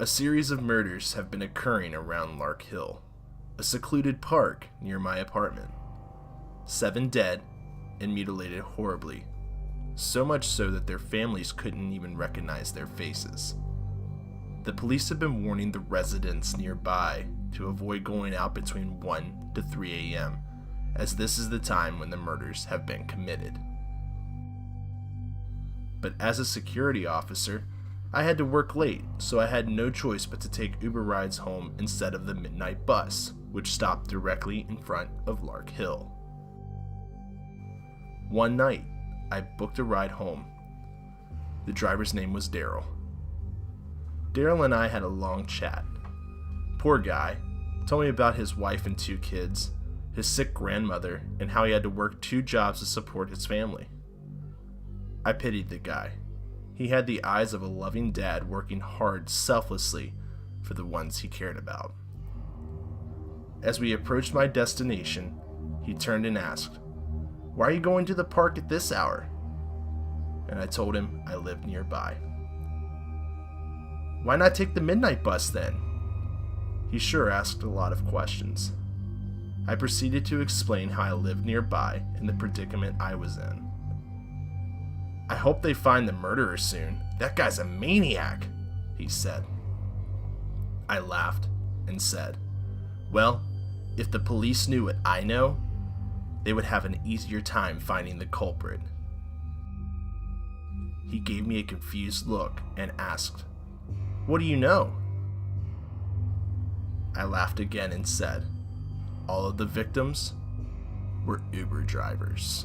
A series of murders have been occurring around Lark Hill, a secluded park near my apartment. 7 dead and mutilated horribly, so much so that their families couldn't even recognize their faces. The police have been warning the residents nearby to avoid going out between 1 to 3 a.m., as this is the time when the murders have been committed. But as a security officer, I had to work late, so I had no choice but to take Uber rides home instead of the midnight bus, which stopped directly in front of Lark Hill. One night, I booked a ride home. The driver's name was Daryl. Daryl and I had a long chat. Poor guy told me about his wife and 2 kids, his sick grandmother, and how he had to work 2 jobs to support his family. I pitied the guy. He had the eyes of a loving dad working hard selflessly for the ones he cared about. As we approached my destination, he turned and asked, "Why are you going to the park at this hour?" And I told him I lived nearby. "Why not take the midnight bus then?" He sure asked a lot of questions. I proceeded to explain how I lived nearby and the predicament I was in. "I hope they find the murderer soon. That guy's a maniac," he said. I laughed and said, "Well, if the police knew what I know, they would have an easier time finding the culprit." He gave me a confused look and asked, "What do you know?" I laughed again and said, "All of the victims were Uber drivers."